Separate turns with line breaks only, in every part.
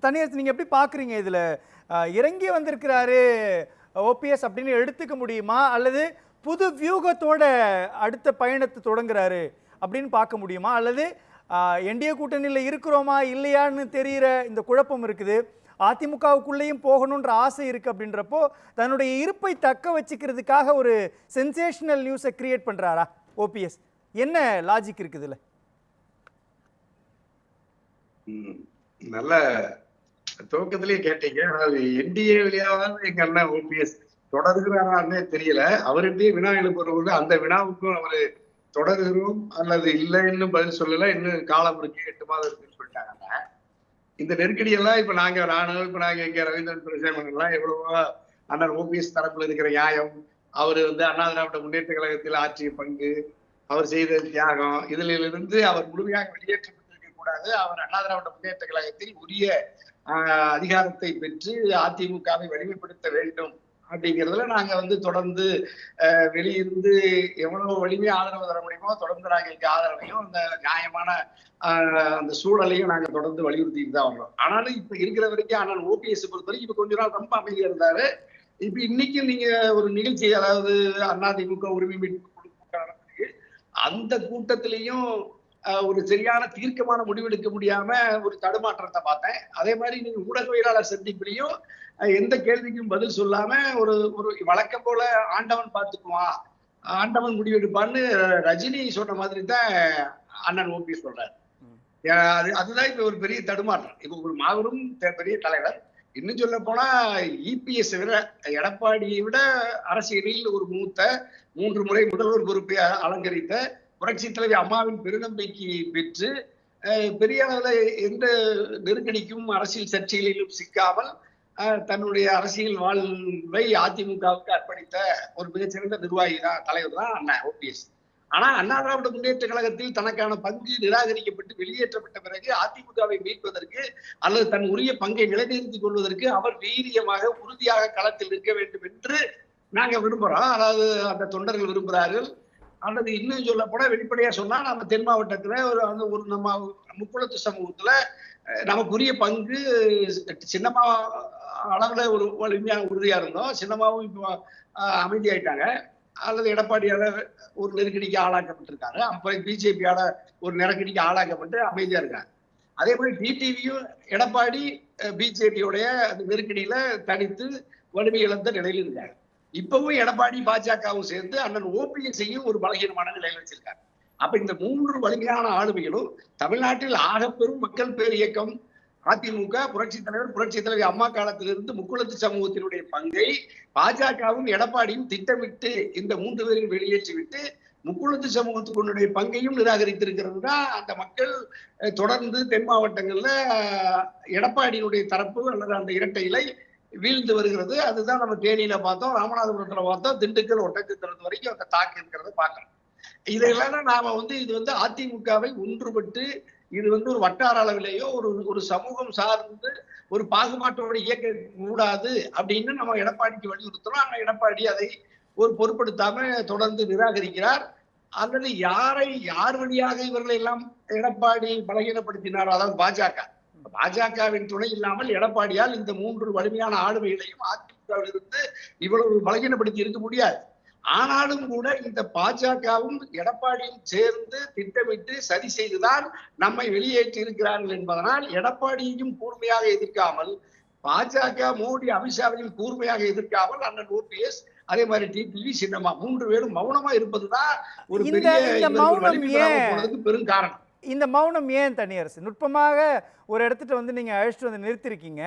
தனியார் நீங்க எப்படி பாக்குறீங்க இதுல இறங்கி வந்திருக்கிறாரு ஓபிஎஸ் அப்படின்னு எடுத்துக்க முடியுமா, அல்லது புது வியூகத்தோட அடுத்த பயணத்தை தொடங்குறாரு அப்படின்னு பார்க்க முடியுமா, அல்லது என்டிஏ கூட்டணியில் இருக்கிறோமா இல்லையான்னு தெரிகிற இந்த குழப்பம் இருக்குது, அதிமுகவுக்குள்ளேயும் போகணுன்ற ஆசை இருக்கு அப்படின்றப்போ தன்னுடைய இருப்பை தக்க வச்சுக்கிறதுக்காக ஒரு சென்சேஷனல் நியூஸை கிரியேட் பண்றாரா ஓபிஎஸ்? என்ன லாஜிக் இருக்குதுல்ல?
நல்ல துவக்கத்திலேயே கேட்டீங்க. அதாவது என்டிஏ வழியாவது எங்க அண்ணன் ஓபிஎஸ் தொடர்கிறாரான்னு தெரியல. அவர்கிட்டயே வினா எழுப்புறது, அந்த வினாவுக்கும் அவரு தொடர்கிறோம் அல்லது இல்லைன்னு பதில் சொல்லல. இன்னும் காலம் இருக்கு, 8 மாதம் இருக்குன்னு சொல்லிட்டாங்க. இந்த நெருக்கடி எல்லாம் இப்ப நாங்க இங்க ரவீந்திரன் துரைசாமி எல்லாம் எவ்வளவோ அண்ணன் ஓபிஎஸ் தரப்புல இருக்கிற நியாயம், அவரு அண்ணா திராவிட முன்னேற்ற கழகத்தில் ஆற்றிய பங்கு, அவர் செய்த தியாகம், இதுல இருந்து அவர் முழுமையாக வெளியேற்றப்பட்டிருக்க கூடாது. அவர் அண்ணா திராவிட முன்னேற்ற கழகத்தில் உரிய அதிகாரத்தை பெற்று அதிமுகவை வலிமைப்படுத்த வேண்டும் அப்படிங்கிறதுல நாங்க தொடர்ந்து வெளியிருந்து எவ்வளவு வலிமையா ஆதரவு தர முடியுமோ தொடர்ந்து நாங்க எங்க ஆதரவையும் அந்த நியாயமான அந்த சூழலையும் நாங்க தொடர்ந்து வலியுறுத்திட்டு தான் வர்றோம். ஆனாலும் இப்ப இருக்கிற வரைக்கும் ஆனால் ஓபிஎஸ் பொறுத்தவரைக்கும் இப்ப கொஞ்ச நாள் ரொம்ப அமைதியா இருந்தாரு. இப்ப இன்னைக்கும் நீங்க ஒரு நிகழ்ச்சி, அதாவது அதிமுக உரிமை மீட்பு குழு அந்த கூட்டத்திலையும் ஒரு சரியான தீர்க்கமான முடிவெடுக்க முடியாம ஒரு தடுமாற்றத்தை பார்த்தேன். அதே மாதிரி நீங்க ஊடகவியலாளர் சந்திப்பிலையும் எந்த கேள்விக்கும் பதில் சொல்லாம ஒரு வழக்கம் போல ஆண்டவன் பார்த்துக்குவான், ஆண்டவன் முடிவெடுப்பான்னு ரஜினி சொன்ன மாதிரி தான் அண்ணன் ஓபிஎஸ் சொல்றாரு. அதுதான் இப்ப ஒரு பெரிய தடுமாற்றம். இப்ப ஒரு மாபெரும் பெரிய தலைவர், இன்னும் சொல்ல போனா இபிஎஸ் விட எடப்பாடியை விட அரசியலில் ஒரு மூத்த 3 முறை முதல்வர் பொறுப்பை அலங்கரித்த புரட்சி தலைவி அம்மாவின் பெருநம்பிக்கை பெற்று பெரிய அளவில் எந்த நெருக்கடிக்கும் அரசியல் சர்ச்சைகளிலும் சிக்காமல் தன்னுடைய அரசியல் வாழ்வை அதிமுகவுக்கு அர்ப்பணித்த ஒரு மிகச்சிறந்த நிர்வாகி தான், தலைவர் தான் அண்ணன் ஓபிஎஸ். ஆனா அண்ணா திராவிட முன்னேற்ற கழகத்தில் தனக்கான பங்கு நிராகரிக்கப்பட்டு வெளியேற்றப்பட்ட பிறகு அதிமுகவை மீட்பதற்கு அல்லது தன் உரிய பங்கை நிலைநிறுத்திக் கொள்வதற்கு அவர் வீரியமாக உறுதியாக களத்தில் இருக்க வேண்டும் என்று நாங்க விரும்புறோம். அதாவது அந்த தொண்டர்கள் விரும்புகிறார்கள். அல்லது இன்னும் சொல்ல போனா வெளிப்படையா சொன்னா நம்ம தென் மாவட்டத்துல ஒரு நம்ம முக்குளத்து சமூகத்துல நமக்குரிய பங்கு சின்னமா அளவுல ஒரு வலிமையாக உறுதியா இருந்தோம். சின்னமாவும் இப்போ அமைதியாயிட்டாங்க. அல்லது எடப்பாடியால ஒரு நெருக்கடிக்கு ஆளாக்கப்பட்டிருக்காரு. அப்புறம் பிஜேபியால ஒரு நெருக்கடிக்கு ஆளாக்கப்பட்டு அமைதியா இருக்காங்க. அதே மாதிரி டிடிவியும் எடப்பாடி பிஜேபியோடைய அந்த நெருக்கடியில தனித்து வலிமை இழந்த நிலையில் இருக்காங்க. இப்பவும் எடப்பாடி பாஜகவும் சேர்ந்து அண்ணன் ஓபிஎஸ்ஸையும் ஒரு பலகீனமான நிலையில் வச்சிருக்காங்க. அப்ப இந்த 3 வலிமையான ஆளுமைகளும் தமிழ்நாட்டில் ஆகப்பெரும் மக்கள் பேர் இயக்கம் அதிமுக, புரட்சி தலைவி அம்மா காலத்திலிருந்து முக்குளத்து சமூகத்தினுடைய பங்கை பாஜகவும் எடப்பாடியும் திட்டமிட்டு இந்த 3 பேரையும் வெளியேற்றிவிட்டு முக்குளத்து சமூகத்துக்குடைய பங்கையும் நிராகரித்திருக்கிறது தான் அந்த மக்கள் தொடர்ந்து தென் மாவட்டங்கள்ல எடப்பாடியினுடைய தரப்பு அல்லது அந்த இரட்டை இலை வீழ்ந்து வருகிறது. அதுதான் நம்ம தேனியில பார்த்தோம், ராமநாதபுரத்துல பார்த்தோம், திண்டுக்கல் ஒட்டச்சத்திரம் வரைக்கும் அந்த தாக்கு இருக்கிறத பார்க்கணும். இதெல்லாம் நாம இது அதிமுகவை ஒன்றுபட்டு இது ஒரு வட்டார அளவிலேயோ ஒரு சமூகம் சார்ந்து ஒரு பாகுபாட்டோட இயக்க கூடாது அப்படின்னு நம்ம எடப்பாடிக்கு வலியுறுத்தணும். ஆனா எடப்பாடி அதை ஒரு பொருட்படுத்தாம தொடர்ந்து நிராகரிக்கிறார். அல்லது யார் வழியாக இவர்களை எல்லாம் எடப்பாடி பலகீனப்படுத்தினாரோ, அதாவது பாஜகவின் துணை இல்லாமல் எடப்பாடியால் இந்த 3 வலிமையான ஆளுமைகளையும் அதிமுகவில் இருந்து இவ்வளவு பலகீனப்படுத்தி இருக்க முடியாது. ஆனாலும் கூட இந்த பாஜகவும் எடப்பாடியும் சேர்ந்து திட்டமிட்டு சரி செய்துதான் நம்மை வெளியேற்றி இருக்கிறார்கள் என்பதனால் எடப்பாடியையும் கூர்மையாக எதிர்க்காமல், பாஜக மோடி அமித்ஷாவையும் கூர்மையாக எதிர்க்காமல் அண்ணன் ஓபிஎஸ் அதே மாதிரி டிடிவி சின்னமா 3 பேரும் மௌனமா இருப்பதுதான் ஒரு பெரிய பெரும் காரணம்.
இந்த மௌனம் ஏன் தனியரசு? நுட்பமாக ஒரு இடத்துல நீங்க அழைச்சிட்டு நிறுத்திருக்கீங்க.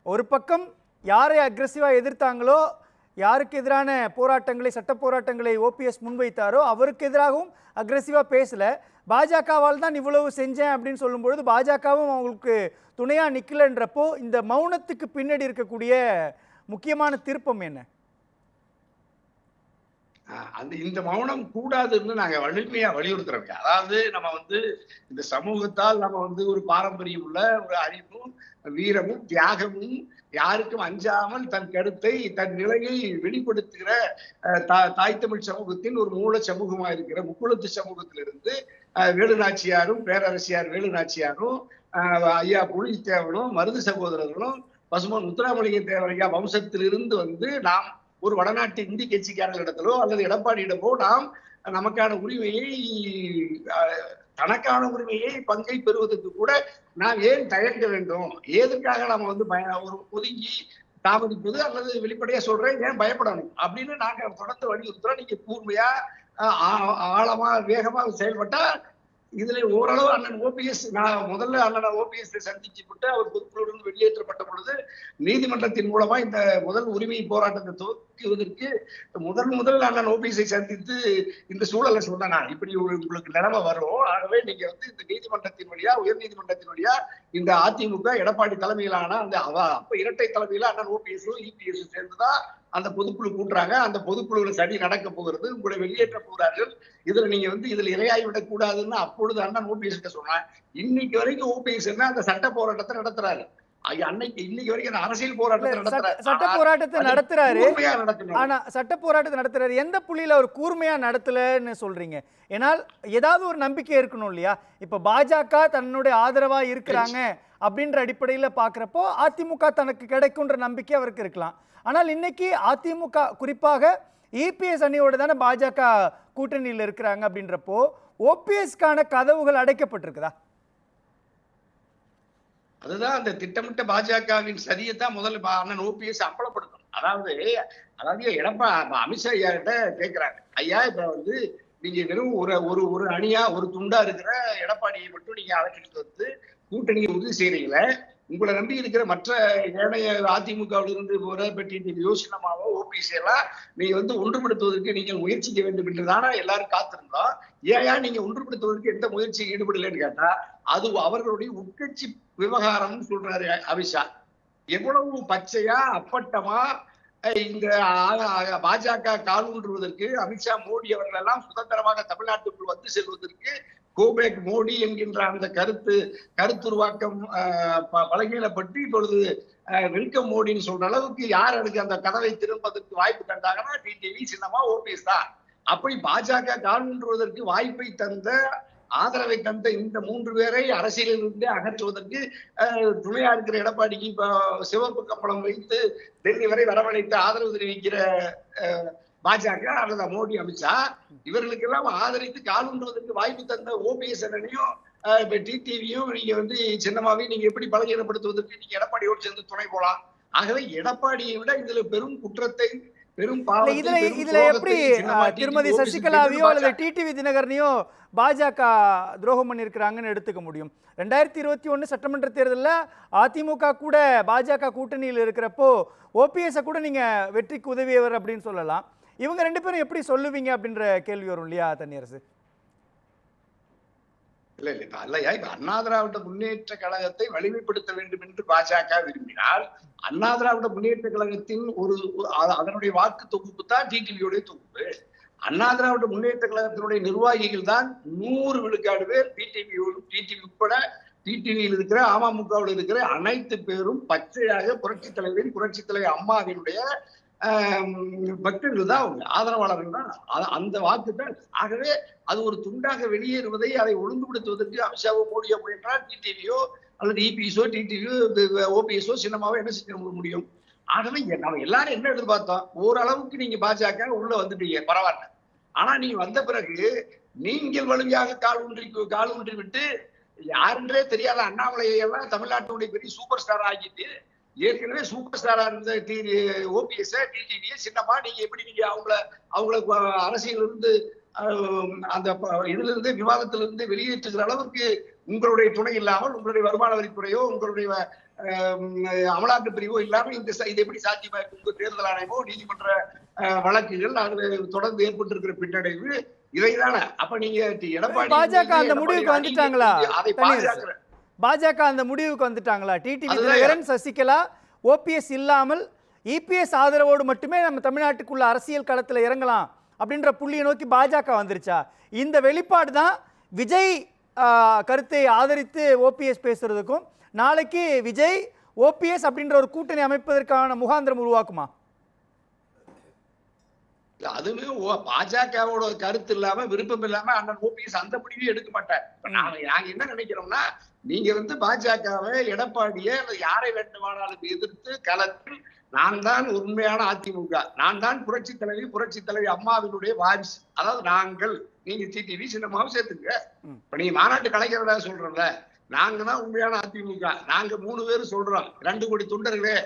ஒரு பக்கம் யாரை அக்ரெசிவா எதிர்த்தாங்களோ, யாருக்கு எதிரான போராட்டங்களை, சட்ட போராட்டங்களை ஓபிஎஸ் முன்வைத்தாரோ அவருக்கு எதிராகவும் அக்ரெசிவா பேசல. பாஜகவால் தான் இவ்வளவு செஞ்சேன் அப்படின்னு சொல்லும் பொழுது பாஜகவும் அவங்களுக்கு துணையா நிக்கலன்றப்போ இந்த மௌனத்துக்கு பின்னாடி இருக்கக்கூடிய முக்கியமான திருப்பம் என்ன?
இந்த மௌனம் கூடாதுன்னு நாங்க வலிமையா வலியுறுத்துறோம். அதாவது நம்ம இந்த சமூகத்தால் நம்ம ஒரு பாரம்பரியம் உள்ள ஒரு அறிவும் வீரமும் தியாகமும் யாருக்கும் அஞ்சாமல் தன் கருத்தை தன் நிலையை வெளிப்படுத்துகிற தாய் தமிழ் சமூகத்தின் ஒரு மூல சமூகமா இருக்கிற முக்குளத்து சமூகத்திலிருந்து வேலுநாச்சியாரும் பேரரசியார் வேலுநாச்சியாரும் ஐயா புலித்தேவனும் மருது சகோதரர்களும் பசுமன் முத்துராமலிங்க தேவரையா வம்சத்திலிருந்து வந்து நாம் ஒரு வடநாட்டு இந்தி கட்சிக்காரர்களிடத்திலோ அல்லது எடப்பாடியிடமோ நாம் நமக்கான உரிமையை தனக்கான உரிமையை பங்கை பெறுவதற்கு கூட நாம் ஏன் தயங்க வேண்டும்? எதற்காக நாம வந்து ஒரு ஒதுங்கி தாமதிப்பது அல்லது வெளிப்படையா சொல்றேன் ஏன் பயப்படணும் அப்படின்னு நாங்க தொடர்ந்து வலியுறுத்துறோம். நீங்க கூர்மையா ஆழமா வேகமா செயல்பட்டா இதுல ஓரளவு அண்ணன் ஓபிஎஸ், நான் முதல்ல அண்ணன் ஓபிஎஸ் சந்திச்சு விட்டு அவர் பொதுக்குழுவிலிருந்து வெளியேற்றப்பட்ட பொழுது நீதிமன்றத்தின் மூலமா இந்த முதல் உரிமை போராட்டத்தை துவக்குவதற்கு முதல் அண்ணன் ஓபிஎஸ்ஐ சந்தித்து இந்த சூழலை சொன்னா இப்படி உங்களுக்கு நிலைமை வரும், ஆகவே நீங்க வந்து இந்த நீதிமன்றத்தின் வழியா உயர் நீதிமன்றத்தின் வழியா இந்த அதிமுக எடப்பாடி தலைமையிலான அந்த அப்ப இரட்டை தலைமையில அண்ணன் ஓபிஎஸும் இபிஎஸ் சேர்ந்துதான் அந்த பொதுக்குழு கூட்டுறாங்க. அந்த பொதுக்குழுல சரி நடக்க போகிறது, உங்களை வெளியேற்ற போகிறார்கள், இதுல நீங்க வந்து இதுல இரையாகி விடக் கூடாதுன்னு அப்பொழுது அண்ணன் ஓபிஎஸ் கிட்ட சொன்னாங்க. இன்னைக்கு வரைக்கும் ஓபிஎஸ் அந்த சட்ட போராட்டத்தை நடத்துறாரு. இன்னைக்கு வரைக்கும் அரசியல் போராட்டத்தை
சட்ட போராட்டத்தை நடத்துறாரு. ஆனா சட்ட போராட்டத்தை நடத்துறாரு, எந்த புள்ளியில அவர் கூர்மையா நடத்தலன்னு சொல்றீங்க? ஏனால் ஏதாவது ஒரு நம்பிக்கை இருக்கணும் இல்லையா? இப்ப பாஜக தன்னுடைய ஆதரவா இருக்கிறாங்க அப்படின்ற அடிப்படையில பாக்குறப்போ அதிமுக தனக்கு கிடைக்கும்ன்ற நம்பிக்கை அவருக்கு இருக்கலாம். ஆனால் இன்னைக்கு அதிமுக குறிப்பாக இபிஎஸ் அணியோட தானே பாஜக கூட்டணியில் இருக்கிறாங்க. அப்படின்றப்போ ஓபிஎஸ்கான கதவுகள் அடைக்கப்பட்டிருக்குதா?
அதுதான் அந்த திட்டமிட்ட பாஜகவின் சதியைத்தான் முதல்ல அண்ணன் ஓபிஎஸ் அம்பலப்படுத்தணும். அதாவது அமித்ஷா ஐயா கிட்ட கேட்கிறாங்க, ஐயா இப்ப வந்து நீங்க வெறும் ஒரு அணியா ஒரு துண்டா இருக்கிற எடப்பாடியை மட்டும் நீங்க அழைச்சிட்டு வந்து கூட்டணியை உறுதி செய்யறீங்களே, உங்களை நம்பி இருக்கிற மற்ற ஏனைய அதிமுகவில் இருந்து போற டிடிவியோ சின்னமாவோ ஓபிஎஸ் எல்லாம் நீங்க வந்து ஒன்றுபடுத்துவதற்கு நீங்கள் முயற்சிக்க வேண்டும் என்றுதானே எல்லாரும் காத்திருந்தோம். ஏன் நீங்க ஒன்றுபடுத்துவதற்கு எந்த முயற்சியும் ஈடுபடலன்னு கேட்டா அது அவர்களுடைய உட்கட்சி விவகாரம்னு சொல்றாரு அமித்ஷா. எவ்வளவு பச்சையா அப்பட்டமா இந்த பாஜக காலூன்றுவதற்கு அமித்ஷா மோடி அவர்கள் எல்லாம் சுதந்திரமாக தமிழ்நாட்டுக்குள் வந்து செல்வதற்கு கோபேக் மோடி என்கின்ற அந்த கருத்துருவாக்கம் பலகீனப்பட்டு இப்பொழுது வெல்கம் மோடின்னு சொல்ற அளவுக்கு யார் அதுக்கு அந்த கதவை திரும்பதற்கு வாய்ப்பு கண்டாங்கன்னா டிடிவி சின்னமா ஓபிஎஸ் தான். அப்படி பாஜக காலூன்றுவதற்கு வாய்ப்பை தந்த ஆதரவை தந்த இந்த 3 பேரை அரசியலிலிருந்தே அகற்றுவதற்கு துணையா இருக்கிற எடப்பாடிக்கு இப்ப சிவப்பு கம்பளம் வைத்து டெல்லி வரை வரவழைத்து ஆதரவு தெரிவிக்கிற பாஜக அல்லது மோடி அமித்ஷா இவர்களுக்கெல்லாம் ஆதரித்து காலூன்றுவதற்கு வாய்ப்பு தந்த ஓபிஎஸ் அண்ணனையும் இப்ப டிடிவியும் நீங்க வந்து சின்னமாவே நீங்க எப்படி பலகீனப்படுத்துவதற்கு நீங்க எடப்பாடியோடு சேர்ந்து துணை போலாம். ஆகவே எடப்பாடியை விட இதுல பெரும் குற்றத்தை
இதுல எப்படி திருமதி சசிகலாவையோ அல்லது டிடிவி தினகரனையோ பாஜக துரோகம் பண்ணியிருக்கிறாங்கன்னு எடுத்துக்க முடியும்? 2021 சட்டமன்ற தேர்தலில் அதிமுக கூட பாஜக கூட்டணியில் இருக்கிறப்போ ஓபிஎஸ் கூட நீங்க வெற்றிக்கு உதவியவர் அப்படின்னு சொல்லலாம். இவங்க 2 பேரும் எப்படி சொல்லுவீங்க அப்படின்ற கேள்வி வரும் இல்லையா தனியரசு?
இல்லையா, இப்ப அண்ணா திராவிட முன்னேற்ற கழகத்தை வலிமைப்படுத்த வேண்டும் என்று பாஜக விரும்பினால் அண்ணா திராவிட முன்னேற்ற கழகத்தின் அதனுடைய வாக்கு தொகுப்பு தான் டிடிவியோடைய தொகுப்பு. அண்ணா திராவிட முன்னேற்ற கழகத்தினுடைய நிர்வாகிகள் தான் 100 விழுக்காடு பேர் டிடிவி உட்பட டிடிவியில் இருக்கிற அமமுகவில் இருக்கிற அனைத்து பேரும் பச்சையாக புரட்சி தலைவர் அம்மாவினுடைய பக்தர்கள் தான், அவங்க ஆதரவாளர்கள் தான், அந்த வாக்கு தான். ஆகவே அது ஒரு துண்டாக வெளியேறுவதை அதை ஒழுங்குபடுத்துவதற்கு அமித்ஷாவோ மோடியோ முயன்றால் டிடிவியோ அல்லது இபிஎஸோ டிடிவியோ ஓபிஎஸோ சின்னமாவோ என்ன செஞ்ச முடியும்? ஆகவே நம்ம எல்லாரும் என்ன எதிர்பார்த்தோம், ஓரளவுக்கு நீங்க பாஜக உள்ள வந்துட்டீங்க, பரவாயில்ல. ஆனா நீங்க வந்த பிறகு நீங்கள் வலிமையாக கால் ஊன்றி விட்டு யாருன்றே தெரியாத அண்ணாமலையை எல்லாம் தமிழ்நாட்டுடைய பெரிய சூப்பர் ஸ்டார் ஆகிட்டு ஏற்கனவே சூப்பர் ஸ்டாரா இருந்த ஓபிஎஸ் டிடிவியை சின்னமா நீங்க எப்படி நீங்க அவங்கள அரசியல் இருந்து அந்த இதுல இருந்து விவாதத்துல இருந்து வெளியேற்றுகிற அளவுக்கு உங்களுடைய துணை இல்லாமல், உங்களுடைய வருமான வரித்துறையோ உங்களுடைய அமலாக்க பிரிவோ இல்லாம இது எப்படி சாத்தியமா இருக்கு? உங்க தேர்தல் ஆணையமோ நீதிமன்ற வழக்குகள் அதுல தொடர்ந்து ஏற்பட்டிருக்கிற பின்னடைவு இதைதானே. அப்ப நீங்க எடப்பாடி
பாஜக அந்த முடிவுக்கு வந்துட்டாங்களா? அதை பாதுகாக்கிற பாஜக அந்த முடிவுக்கு வந்துட்டாங்களா? டிடிவி தினகரன் சசிகலா ஓபிஎஸ் இல்லாமல் இபிஎஸ் ஆதரவோடு மட்டுமே நம்ம தமிழ்நாட்டுக்குள்ள அரசியல் களத்தில் இறங்கலாம் அப்படின்ற புள்ளியை நோக்கி பாஜக வந்துருச்சா? இந்த வெளிப்பாடு தான் விஜய் கருத்தை ஆதரித்து ஓபிஎஸ் பேசுறதுக்கும் நாளைக்கு விஜய் ஓபிஎஸ் அப்படின்ற ஒரு கூட்டணி அமைப்பதற்கான முகாந்திரம் உருவாக்குமா?
அதுவுமே பாஜகவோட கருத்து இல்லாம விருப்பம் இல்லாம அண்ணன் ஓபிஎஸ் அந்த முடிவே எடுக்க மாட்டார். நாங்க என்ன நினைக்கிறோம்னா, நீங்க பாஜகவை எடப்பாடிய யாரை வேண்டுமானாலும் எதிர்த்து களத்தில் நான் தான் உண்மையான அதிமுக, நான் தான் புரட்சி தலைவி அம்மாவினுடைய வாரிசு, அதாவது நாங்கள், நீங்க டிடிவி சின்னமாவும் சேர்த்துங்க. இப்ப நீங்க மாநாட்டு கலைஞர்களா சொல்றோம்ல, நாங்க தான் உண்மையான அதிமுக, நாங்க 3 பேரும் சொல்றோம், 2 கோடி தொண்டர்களே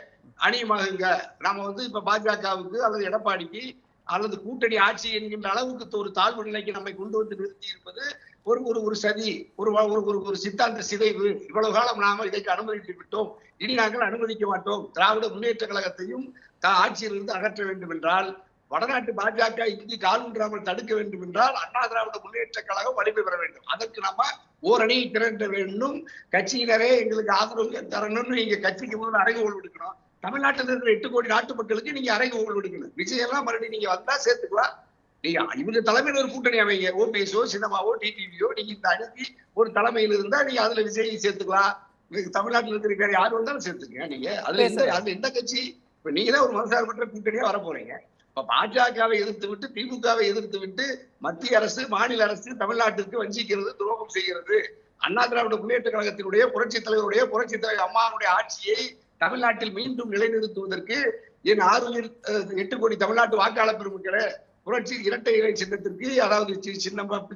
அணியமாகுங்க, நம்ம இப்ப பாஜகவுக்கு அல்லது எடப்பாடிக்கு அல்லது கூட்டணி ஆட்சி என்கின்ற அளவுக்கு ஒரு தாழ்வு நிலைக்கு நம்மை கொண்டு வந்து நிறுத்தி இருப்பது ஒரு சதி, ஒரு சித்தாந்த சிதைவு. இவ்வளவு காலம் நாம இதற்கு அனுமதித்து விட்டோம், இனி நாங்கள் அனுமதிக்க மாட்டோம். திராவிட முன்னேற்ற கழகத்தையும் ஆட்சியிலிருந்து அகற்ற வேண்டும் என்றால், வடநாட்டு பாஜக இங்கு காலூன்றாமல் தடுக்க வேண்டும் என்றால், அண்ணா திராவிட முன்னேற்ற கழகம் வலிமை பெற வேண்டும். அதற்கு நம்ம ஓரணியை திரட்ட வேண்டும். கட்சியினரே எங்களுக்கு ஆதரவு தரணும்னு நீங்க கட்சிக்கு முதல்ல அறைகோல் விடுக்கணும். தமிழ்நாட்டில் இருக்கிற 8 கோடி நாட்டு மக்களுக்கு நீங்க அறைகோல் விடுக்கணும். விஜயெல்லாம் மறுபடியும் நீங்க வந்தா சேர்த்துக்கலாம். நீங்க இவங்க தலைமையில் ஒரு கூட்டணி அமைங்க, ஓபிஎஸ்ஓ சின்னமாவோ டிடிவியோ, நீங்க இந்த அணுகி ஒரு தலைமையில் இருந்தா நீங்க அதுல விஜயை சேர்த்துக்கலாம். தமிழ்நாட்டில் இருக்கிற யாரு வந்தாலும் சேர்த்துக்கங்க. நீங்க அதுல எந்த கட்சி, இப்ப நீங்க தான் ஒரு மதசார்பற்ற கூட்டணியா வர போறீங்க. இப்ப பாஜகவை எதிர்த்து விட்டு திமுகவை எதிர்த்து விட்டு மத்திய அரசு மாநில அரசு தமிழ்நாட்டிற்கு வஞ்சிக்கிறது, துரோகம் செய்கிறது. அண்ணா திராவிட முன்னேற்ற கழகத்தினுடைய புரட்சி தலைவர் அம்மாவுடைய ஆட்சியை தமிழ்நாட்டில் மீண்டும் நிலைநிறுத்துவதற்கு என் 8 கோடி தமிழ்நாட்டு வாக்காளர் பெருமக்களே, புரட்சி இரட்டை இலை சின்னத்திற்கு, அதாவது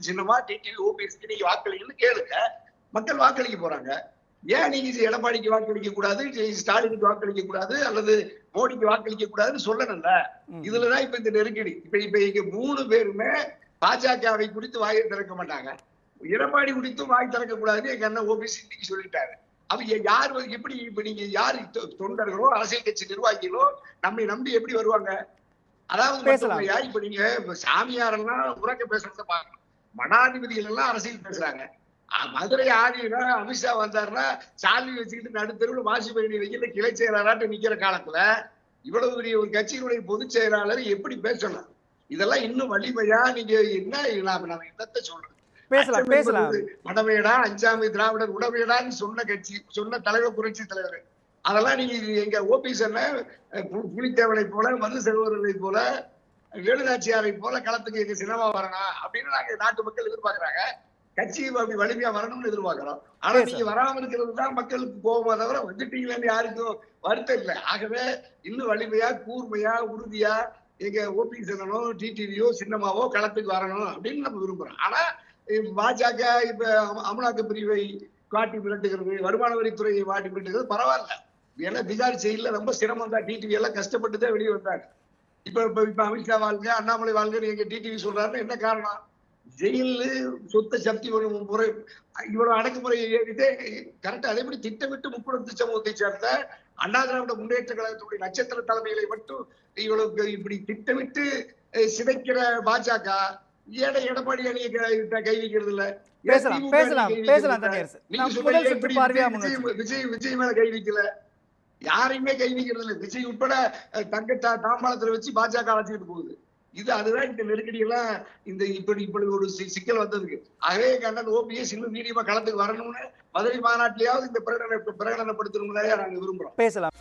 சின்னமா டிடிவி ஓபிஎஸ்க்கு நீங்க வாக்களிக்கணும்னு கேளுங்க. மக்கள் வாக்களிக்க போறாங்க. ஏன் நீங்க எடப்பாடிக்கு வாக்களிக்க கூடாது, ஸ்டாலினுக்கு வாக்களிக்க கூடாது, அல்லது மோடிக்கு வாக்களிக்க கூடாதுன்னு சொல்லணும்ல. இதுலதான் இப்ப இந்த நெருக்கடி. இப்ப இங்க 3 பேருமே பாஜகவை குறித்து வாயை திறக்க மாட்டாங்க. எடப்பாடி குறித்தும் வாய் திறக்க கூடாதுன்னு எங்க அண்ணன் ஓபிஎஸ் இன்னைக்கு சொல்லிட்டாரு. அவங்க யார் எப்படி, இப்ப நீங்க யாரு தொண்டர்களோ அரசியல் கட்சி நிர்வாகிகளோ நம்மை நம்பி எப்படி வருவாங்க? அதாவது இப்ப நீங்க சாமியாரெல்லாம் உறக்க பேசுறத பாக்கணும். மடாதிபதிகள் எல்லாம் அரசியல் பேசுறாங்க. மதுரை ஆதினா அமித்ஷா வந்தாருன்னா சாமி வச்சுக்கிட்டு நடுத்தருவில் வாசிபரணி வைக்கிற கிளை செயலாளர் நிக்கிற காலத்துல இவ்வளவு பெரிய ஒரு கட்சியினுடைய பொதுச் செயலாளர் எப்படி பேசணும்? இதெல்லாம் இன்னும் வலிமையா நீங்க என்ன நம்ம என்னத்தை சொல்றது? மடமையடா அஞ்சாமை திராவிடர் உடமையடான்னு சொன்ன கட்சி, சொன்ன தலைவர் புரட்சி தலைவர். அதெல்லாம் நீங்க எங்க ஓபிஎஸ் புலித்தேவனை போல, மது செல்வர்களை போல, வேலுநாச்சியாரை போல களத்துக்கு எங்க சினிமா வரணும் அப்படின்னு நாங்க நாட்டு மக்கள் எதிர்பார்க்கறாங்க. கட்சி அப்படி வலிமையா வரணும்னு எதிர்பார்க்கிறோம். ஆனா நீங்க வராம இருக்கிறது தான் மக்களுக்கு கோபமா தவிர வந்துட்டீங்களேன்னு யாருக்கும் வருத்தம் இல்லை. ஆகவே இன்னும் வலிமையா, கூர்மையா, உறுதியா எங்க ஓபிஎஸ் டிடிவியோ சின்னமாவோ களத்துக்கு வரணும் அப்படின்னு நம்ம விரும்புறோம். ஆனா பாஜக இப்ப அமலாக்க பிரிவை காட்டி மிரட்டுகிறது, வருமான வரித்துறையை காட்டி மிரட்டுகிறது பரவாயில்ல. ஏன்னா பீகார் செயல ரொம்ப சிரமம் தான். டிடிவி எல்லாம் கஷ்டப்பட்டுதான் வெளியே வந்தாங்க. இப்ப அமித்ஷா வாழ்க, அண்ணாமலை வாழ்கன்னு எங்க டிடிவி சொல்றாருன்னு என்ன காரணம்? ஜெயிலு சொத்த சக்தி முறை இவ்வளவு அடக்குமுறை கரெக்டா. அதே மாதிரி திட்டமிட்டு முக்குளத்து சமூகத்தை சேர்ந்த அண்ணா திராவிட முன்னேற்ற கழகத்துடைய நட்சத்திர தலைமைகளை மட்டும் இவ்வளவு இப்படி திட்டமிட்டு சிதைக்கிற பாஜக ஏட எடப்பாடி அணியை கை வைக்கிறது இல்ல. விஜய் மேல கை வைக்கல, யாரையுமே கை வைக்கிறது இல்ல. விஜய் உட்பட தங்க தாம்பாளத்துல வச்சு பாஜக அழைச்சிட்டு போகுது. அதுதான் இந்த நெருக்கடி எல்லாம் இந்த இப்படி ஒரு சிக்கல் வந்ததுக்கு. ஆகவே அண்ணன் ஓபிஎஸ் இன்னும் நீடியமா களத்துக்கு வரணும்னு மதுரை மாநாட்டிலேயாவது இந்த பிரகடனப்படுத்தணும்னு நாங்க விரும்புறோம்.
பேசலாம்.